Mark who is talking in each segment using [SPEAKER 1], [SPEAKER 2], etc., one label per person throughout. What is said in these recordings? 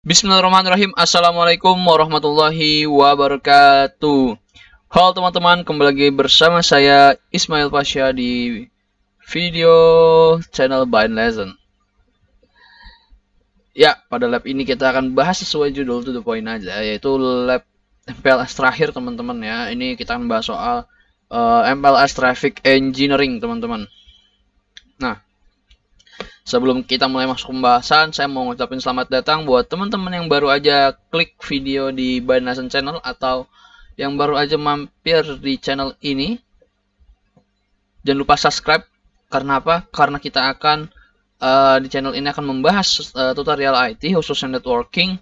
[SPEAKER 1] Bismillahirrahmanirrahim. Assalamualaikum warahmatullahi wabarakatuh. Halo teman-teman, kembali lagi bersama saya Ismail Pasha di video channel Bind Lesson. Ya, pada lab ini kita akan bahas sesuai judul to the point aja, yaitu lab MPLS terakhir teman-teman ya. Ini kita akan bahas soal MPLS Traffic Engineering teman-teman. Nah, sebelum kita mulai masuk pembahasan, saya mau ngucapin selamat datang buat teman-teman yang baru aja klik video di Bind Lesson Channel atau yang baru aja mampir di channel ini. Jangan lupa subscribe. Karena apa? Karena kita akan di channel ini akan membahas tutorial IT khususnya networking,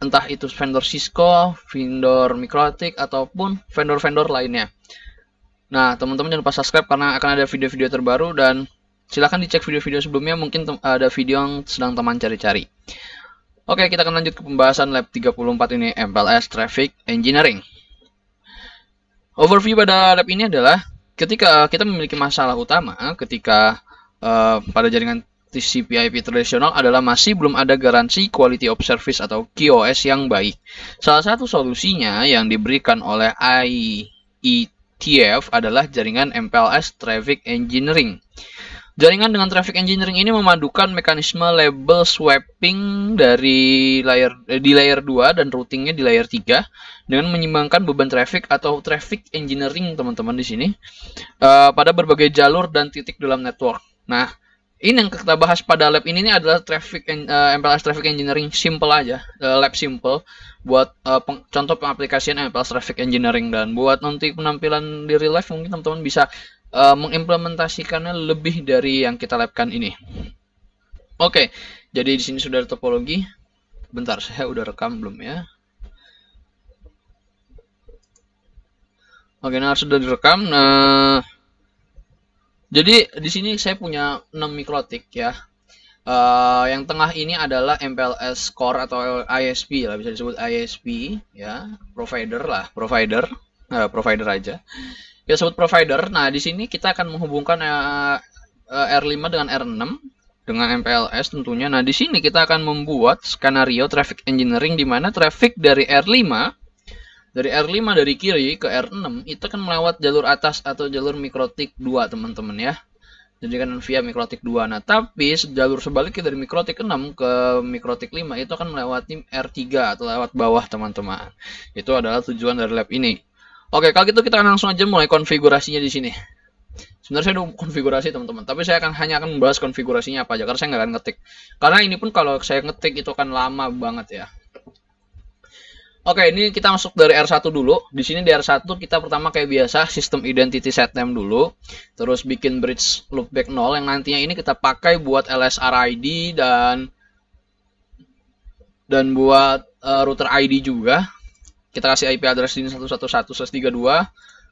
[SPEAKER 1] entah itu vendor Cisco, vendor MikroTik ataupun vendor-vendor lainnya. Nah, teman-teman jangan lupa subscribe karena akan ada video-video terbaru, dan silahkan dicek video-video sebelumnya, mungkin ada video yang sedang teman cari-cari. Oke, kita akan lanjut ke pembahasan lab 34 ini, MPLS Traffic Engineering. Overview pada lab ini adalah ketika kita memiliki masalah utama ketika pada jaringan TCP/IP tradisional adalah masih belum ada garansi quality of service atau QoS yang baik. Salah satu solusinya yang diberikan oleh IETF adalah jaringan MPLS Traffic Engineering. Jaringan dengan traffic engineering ini memadukan mekanisme label swapping di layer 2 dan routingnya di layer 3 dengan menyeimbangkan beban traffic atau traffic engineering teman-teman di sini pada berbagai jalur dan titik dalam network. Nah, ini yang kita bahas pada lab ini adalah MPLS Traffic Engineering simple aja, lab simple buat contoh pengaplikasian MPLS Traffic Engineering, dan buat nanti penampilan di real life mungkin teman-teman bisa mengimplementasikannya lebih dari yang kita labkan ini. Oke, jadi di sini sudah ada topologi. Bentar, saya udah rekam belum ya? Oke, nah sudah direkam. Nah, jadi di sini saya punya 6 MikroTik ya. Yang tengah ini adalah MPLS Core atau ISP lah, bisa disebut ISP ya, provider aja. Kita sebut provider. Nah, di sini kita akan menghubungkan R5 dengan R6 dengan MPLS tentunya. Nah, di sini kita akan membuat skenario traffic engineering di mana traffic dari R5 dari kiri ke R6 itu akan melewat jalur atas atau jalur MikroTik 2, teman-teman ya. Jadi kan via MikroTik 2. Nah, tapi jalur sebaliknya dari MikroTik 6 ke MikroTik 5 itu akan melewati R3 atau lewat bawah, teman-teman. Itu adalah tujuan dari lab ini. Oke, kalau gitu kita langsung aja mulai konfigurasinya di sini. Sebenarnya saya udah konfigurasi teman-teman, tapi saya hanya akan membahas konfigurasinya apa aja, karena saya nggak akan ngetik. Karena ini pun kalau saya ngetik itu kan lama banget ya. Oke, ini kita masuk dari R1 dulu. Di sini di R1 kita pertama kayak biasa sistem identity set name dulu. Terus bikin bridge loopback 0 yang nantinya ini kita pakai buat LSR ID dan buat router ID juga. Kita kasih IP address ini 111.32.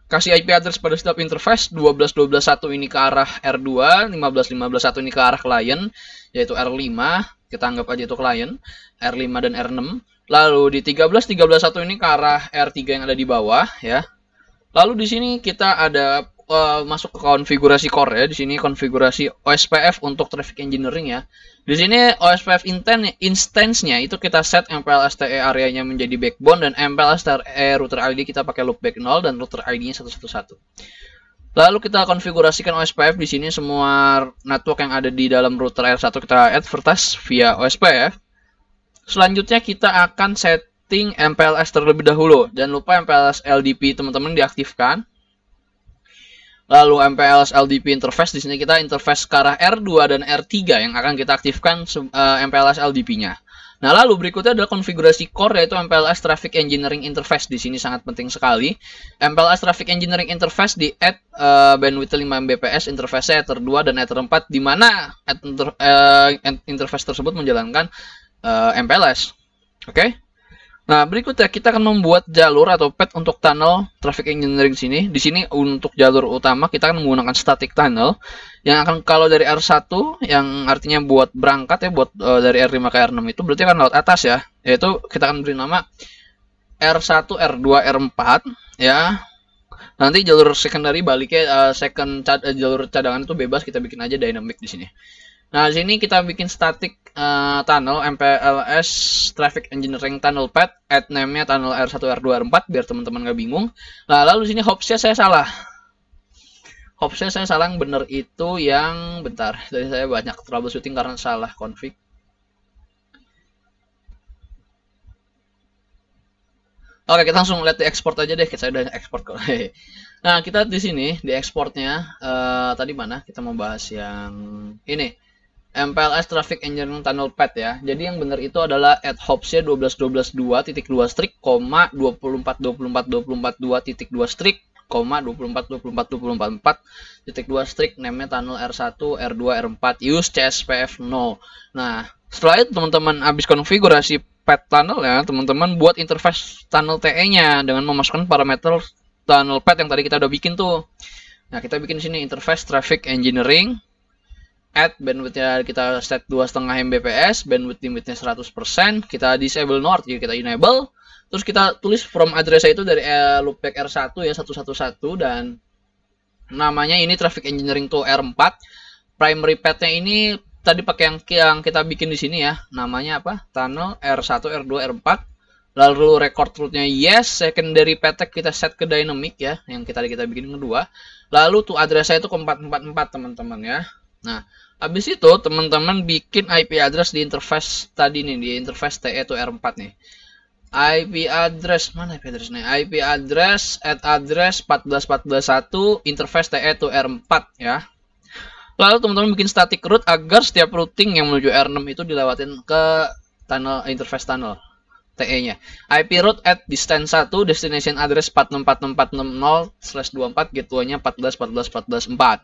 [SPEAKER 1] Kasih IP address pada setiap interface 12.12.1 ini ke arah R2, 15.15.1 ini ke arah klien, yaitu R5. Kita anggap aja itu klien, R5 dan R6. Lalu di 13.13.1 ini ke arah R3 yang ada di bawah ya. Lalu di sini kita ada masuk ke konfigurasi core ya. Di sini konfigurasi OSPF untuk traffic engineering ya. Di sini OSPF instance-nya itu kita set MPLS TE area-nya menjadi backbone, dan MPLS TE router ID kita pakai loopback 0 dan router ID-nya 111. Lalu kita konfigurasikan OSPF di sini semua network yang ada di dalam router R1 kita advertise via OSPF. Selanjutnya kita akan setting MPLS terlebih dahulu. Jangan lupa MPLS LDP teman-teman diaktifkan. Lalu MPLS LDP interface, di sini kita interface ke arah R2 dan R3 yang akan kita aktifkan MPLS LDP-nya. Nah, lalu berikutnya adalah konfigurasi core, yaitu MPLS Traffic Engineering Interface. Di sini sangat penting sekali. MPLS Traffic Engineering Interface di add bandwidth 5 Mbps, interface Ether 2 dan Ether 4, di mana interface tersebut menjalankan MPLS. Oke. Nah, berikutnya kita akan membuat jalur atau path untuk tunnel traffic engineering sini. Di sini untuk jalur utama kita akan menggunakan static tunnel yang akan, kalau dari R1 yang artinya buat berangkat ya, buat dari R5 ke R6 itu berarti akan lewat atas ya. Yaitu kita akan beri nama R1, R2, R4 ya. Nanti jalur secondary baliknya jalur cadangan itu bebas, kita bikin aja dynamic di sini. Nah, di sini kita bikin static tunnel MPLS Traffic Engineering Tunnel Path, add name-nya tunnel R1, R2, R4 biar teman-teman nggak bingung. Nah, lalu di sini hopsnya saya salah. Hopsnya saya salah, yang bener itu yang bentar. Tadi saya banyak troubleshooting karena salah config. Oke, kita langsung lihat di export aja deh. Saya udah export kok. Nah, kita di sini di exportnya tadi mana? Kita mau bahas yang ini. MPLS Traffic Engineering Tunnel Path ya. Jadi yang benar itu adalah add hopsnya 12.12.2.2 strict, 24.24.24.2.2 strict, 24.24.24.4.2 strict, name-nya tunnel R1, R2, R4, use CSPF 0. Nah, setelah itu teman-teman habis konfigurasi path tunnel ya, teman-teman buat interface tunnel TE-nya dengan memasukkan parameter tunnel path yang tadi kita udah bikin tuh. Nah, kita bikin sini interface traffic engineering, add bandwidth-nya kita set 2,5 Mbps, bandwidth limitnya 100%, kita disable NOR, jadi kita enable, terus kita tulis from address itu dari loopback R1 ya, 111, dan namanya ini traffic engineering to R4, primary path-nya ini tadi pakai yang kita bikin di sini ya, namanya apa? Tunnel R1, R2, R4, lalu record route-nya yes, secondary path kita set ke dynamic ya, yang kita bikin kedua, lalu to address-nya itu ke 444 teman-teman ya. Nah, habis itu teman-teman bikin IP address di interface tadi nih, di interface TE to R4 nih. IP address, mana IP address nih? IP address @address 14.14.1 interface TE to R4 ya. Lalu teman-teman bikin static route agar setiap routing yang menuju R6 itu dilewatin ke tunnel interface tunnel TE-nya. IP route at distance 1 destination address 464460/24 gateway-nya 14.14.14.4.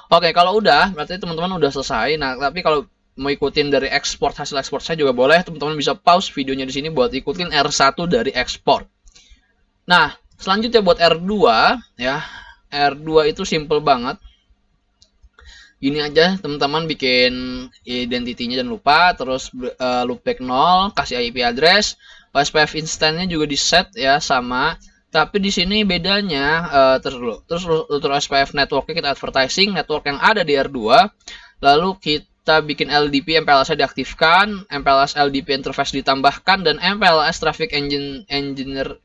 [SPEAKER 1] Oke, kalau udah, berarti teman-teman udah selesai. Nah, tapi kalau mau ikutin dari export, hasil export saya juga boleh. Teman-teman bisa pause videonya di sini buat ikutin R1 dari export. Nah, selanjutnya buat R2, ya. R2 itu simple banget. Gini aja, teman-teman bikin identity-nya jangan lupa. Terus loopback 0, kasih IP address. OSPF instance-nya juga di set ya, sama. Tapi di sini bedanya terus router SPF networknya kita advertising network yang ada di R2, lalu kita bikin LDP MPLS-nya diaktifkan, MPLS LDP interface ditambahkan, dan MPLS traffic engineer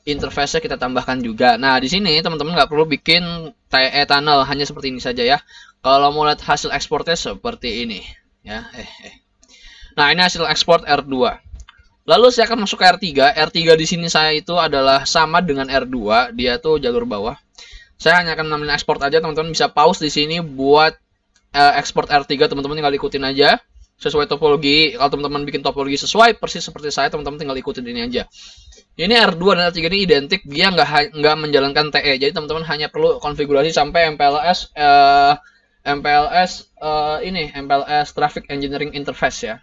[SPEAKER 1] interface-nya kita tambahkan juga. Nah, di sini teman-teman nggak perlu bikin TE tunnel, hanya seperti ini saja ya. Kalau mau lihat hasil ekspornya seperti ini ya. Nah, ini hasil ekspor R2. Lalu saya akan masuk ke R3. R3 di sini saya itu adalah sama dengan R2, dia tuh jalur bawah. Saya hanya akan nambahin ekspor aja, teman-teman bisa pause di sini buat ekspor R3, teman-teman tinggal ikutin aja sesuai topologi. Kalau teman-teman bikin topologi sesuai persis seperti saya, teman-teman tinggal ikutin ini aja. Ini R2 dan R3 ini identik, dia nggak menjalankan TE. Jadi teman-teman hanya perlu konfigurasi sampai MPLS Traffic Engineering Interface ya.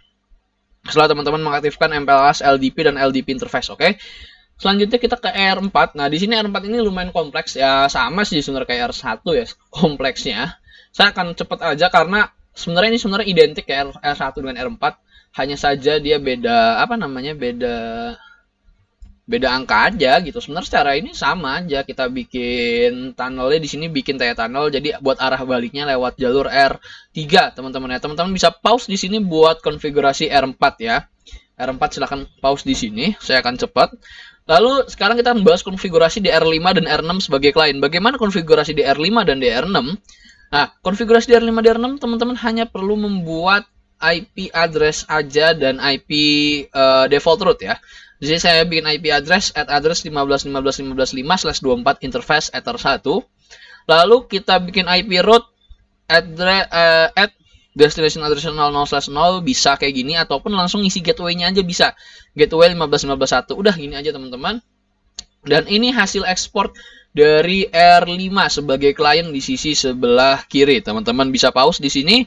[SPEAKER 1] Setelah teman-teman mengaktifkan MPLS LDP dan LDP interface, oke. Selanjutnya kita ke R4. Nah, di sini R4 ini lumayan kompleks ya, sama sih sebenarnya kayak R1 ya kompleksnya. Saya akan cepat aja karena sebenarnya ini identik ya R1 dengan R4, hanya saja dia beda beda angka aja gitu. Sebenarnya secara ini sama aja, kita bikin tunnelnya di sini bikin TE tunnel, jadi buat arah baliknya lewat jalur R3 teman-teman ya. Teman-teman bisa pause di sini buat konfigurasi R4 ya. R4 silahkan pause di sini, saya akan cepat. Lalu sekarang kita membahas konfigurasi di R5 dan R6 sebagai klien. Bagaimana konfigurasi di R5 dan di R6? Nah, konfigurasi di R5 dan R6 teman-teman hanya perlu membuat IP address aja dan IP default route ya. Di sini saya bikin IP address @address 15.15.15.5/24 interface ether1. Lalu kita bikin IP route at destination address 00/0 bisa kayak gini, ataupun langsung isi gateway-nya aja bisa. Gateway 15.15.1. Udah gini aja teman-teman. Dan ini hasil ekspor dari R5 sebagai klien di sisi sebelah kiri. Teman-teman bisa pause di sini.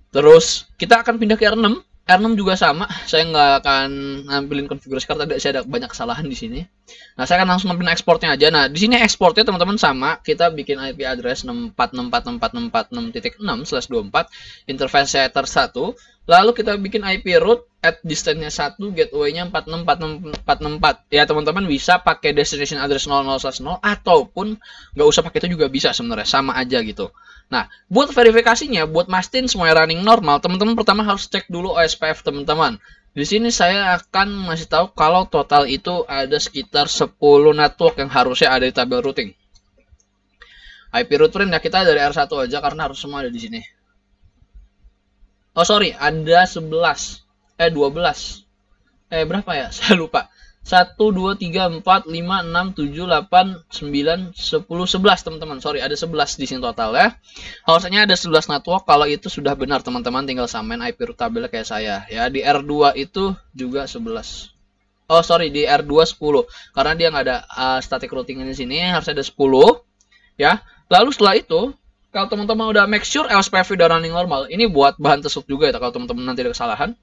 [SPEAKER 1] Terus kita akan pindah ke R6. R6 juga sama, saya nggak akan nampilin konfigurasi karena saya ada banyak kesalahan di sini. Nah, saya akan langsung nampilin ekspornya aja. Nah, di sini ekspornya teman-teman sama, kita bikin IP address 64646466/24, interface setter 1, lalu kita bikin IP root at distance-nya 1, gateway-nya 464664. Ya, teman-teman bisa pakai destination address 00/0 ataupun nggak usah pakai itu juga bisa sebenarnya, sama aja gitu. Nah, buat verifikasinya, buat mastiin semuanya running normal, teman-teman pertama harus cek dulu OSPF teman-teman. Di sini saya akan masih tahu kalau total itu ada sekitar 10 network yang harusnya ada di tabel routing. IP root print ya kita dari R1 aja karena harus semua ada di sini. Oh sorry, ada 12. 12. Berapa ya? Saya lupa. 1, 2, 3, 4, 5, 6, 7, 8, 9, 10, 11 teman-teman. Sorry, ada 11 di sini total ya. Harusnya ada 11 network. Kalau itu sudah benar teman-teman, tinggal samain IP root tabelnya kayak saya. Ya, di R2 itu juga 11. Oh sorry, di R2 10. Karena dia nggak ada static routing di sini, harusnya ada 10. Ya, lalu setelah itu, kalau teman-teman udah make sure LSPF udah running normal, ini buat bahan tesuk juga ya, kalau teman-teman nanti ada kesalahan.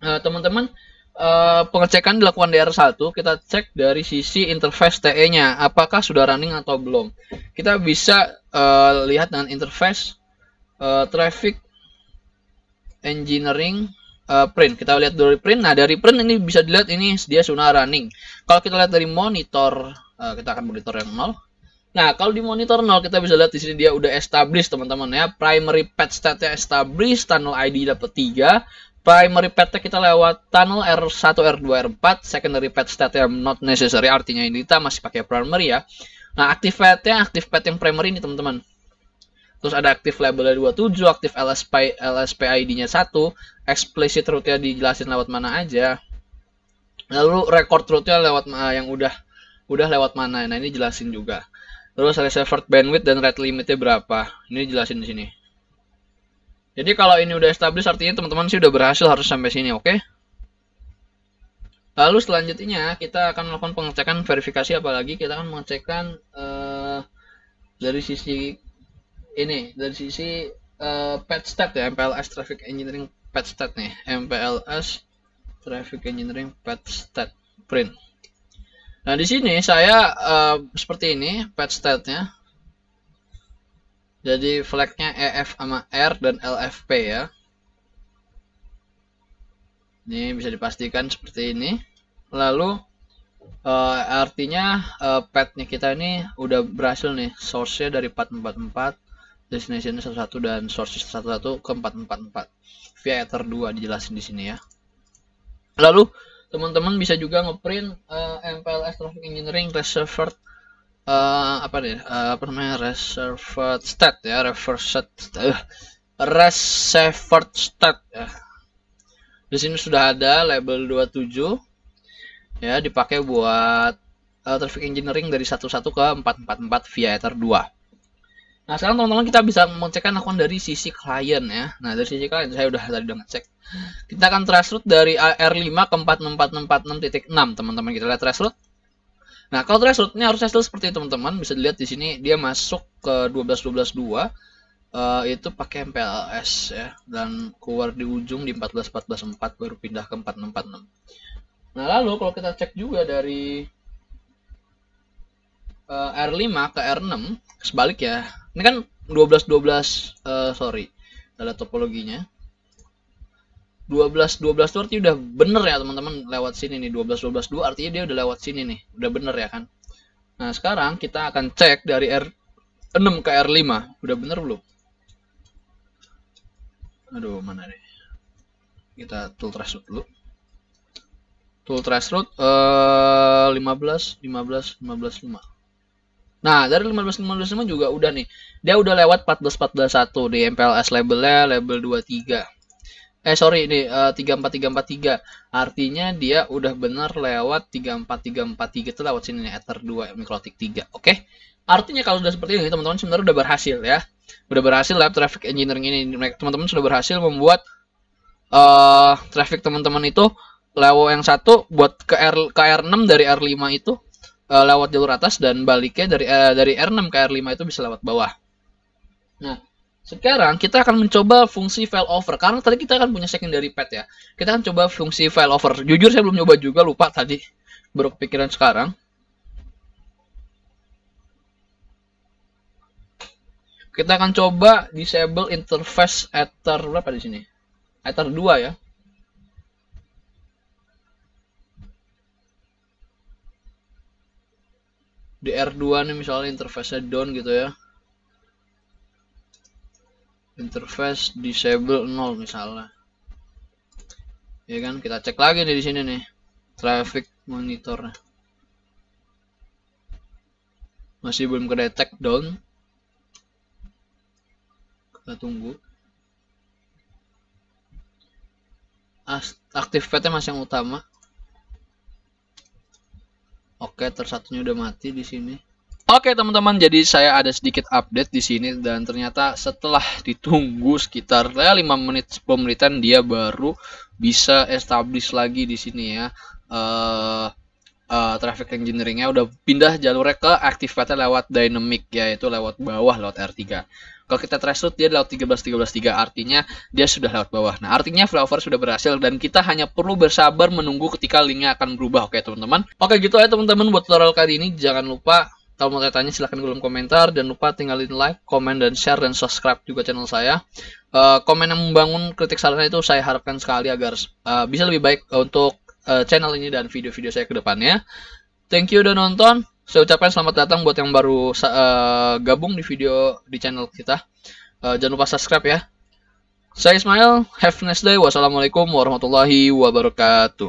[SPEAKER 1] Teman-teman, pengecekan dilakukan di R1, kita cek dari sisi interface TE-nya, apakah sudah running atau belum. Kita bisa lihat dengan interface traffic engineering print. Kita lihat dari print. Nah, dari print ini bisa dilihat ini dia sudah running. Kalau kita lihat dari monitor, kita akan monitor yang 0. Nah, kalau di monitor 0 kita bisa lihat di sini dia udah established teman-teman ya. Primary path state-nya established, tunnel ID dapat 3. Primary path kita lewat tunnel R1, R2, R4. Secondary path state-nya not necessary, artinya ini kita masih pakai primary ya. Nah, active path-nya active path yang primary ini teman-teman. Terus ada active labelnya 27, active LSP ID-nya 1, explicit route-nya dijelasin lewat mana aja. Lalu record route-nya lewat yang udah lewat mana. Nah, ini jelasin juga. Terus reserved bandwidth dan rate limitnya berapa. Ini jelasin di sini. Jadi kalau ini udah established artinya teman-teman sih udah berhasil harus sampai sini, oke? Lalu selanjutnya kita akan melakukan pengecekan verifikasi, apalagi kita akan mengecekkan dari sisi ini, dari sisi path state ya, MPLS Traffic Engineering Path State nih, MPLS Traffic Engineering Path State print. Nah, di sini saya seperti ini path state-nya. Jadi flag-nya EF sama R dan LFP ya. Ini bisa dipastikan seperti ini. Lalu artinya path-nya kita ini udah berhasil nih. Source-nya dari 444, destination-nya 11 dan source 11 ke 444. Via Ether 2 dijelasin di sini ya. Lalu teman-teman bisa juga ngeprint MPLS Traffic Engineering Reserved reserved state ya, reserved state ya. Di sini sudah ada label 27 ya, dipakai buat traffic engineering dari 11 ke 444 via Ether 2. Nah, sekarang teman-teman kita bisa mengecekkan akun dari sisi klien ya. Nah, dari sisi klien saya tadi udah ngecek. Kita akan trace route dari R5 ke 44446.6 teman-teman, kita lihat trace route. Nah, kalau trace route-nya harus hasil seperti itu teman-teman. Bisa dilihat di sini dia masuk ke 12.12.2 itu pakai MPLS ya, dan keluar di ujung di 14.14.4 baru pindah ke 4646. Nah, lalu kalau kita cek juga dari R5 ke R6 sebalik ya. Ini kan 12.12 sorry. Ada topologinya. 12.12 itu artinya udah bener ya teman-teman, lewat sini nih. 12.12.2 artinya dia udah lewat sini nih, udah bener ya kan. Nah, sekarang kita akan cek dari R6 ke R5 udah bener belum. Aduh, mana nih, kita tool trace route dulu. Tool trace route 15 5. Nah, dari 15 juga udah nih, dia udah lewat 14.14.1 di MPLS labelnya label 23. Sorry, ini 34343. Artinya dia udah bener lewat 34343 itu lewat sini nih, Ether 2 Mikrotik 3. Oke. Artinya kalau udah seperti ini teman-teman sebenarnya udah berhasil ya. Udah berhasil lab traffic engineering ini. Teman-teman sudah berhasil membuat traffic teman-teman itu lewat yang satu buat ke R6 dari R5 itu lewat jalur atas, dan baliknya dari R6 ke R5 itu bisa lewat bawah. Nah, sekarang kita akan mencoba fungsi failover, karena tadi kita kan punya secondary path ya. Kita akan coba fungsi failover. Jujur saya belum nyoba juga, lupa tadi. baru kepikiran sekarang. Kita akan coba disable interface Ether berapa di sini? Ether 2 ya. Di R2 nih misalnya interface-nya down gitu ya. Interface disable 0 misalnya. Ya kan, kita cek lagi nih di sini nih. Traffic monitor. Masih belum ke-detect down. Kita tunggu. Active path-nya masih yang utama. Oke, tersatunya udah mati di sini. Oke teman-teman, jadi saya ada sedikit update di sini dan ternyata setelah ditunggu sekitar 5 menit 10 menitan dia baru bisa establish lagi di sini ya. Traffic engineering-nya udah pindah jalurnya ke active path-nya lewat dynamic, yaitu lewat bawah lewat R3. Kalau kita threshold dia lewat 13.13.3, artinya dia sudah lewat bawah. Nah, artinya flyover sudah berhasil dan kita hanya perlu bersabar menunggu ketika linknya akan berubah. Oke teman-teman. Oke gitu ya teman-teman buat tutorial kali ini. Jangan lupa kalau mau tanya silahkan di kolom komentar, dan lupa tinggalin like, komen, dan share, dan subscribe juga channel saya. Komen yang membangun, kritik saran itu saya harapkan sekali agar bisa lebih baik untuk channel ini dan video-video saya ke depannya. Thank you udah nonton. Saya ucapkan selamat datang buat yang baru gabung di video di channel kita. Jangan lupa subscribe ya. Saya Ismail, have a nice day. Wassalamualaikum warahmatullahi wabarakatuh.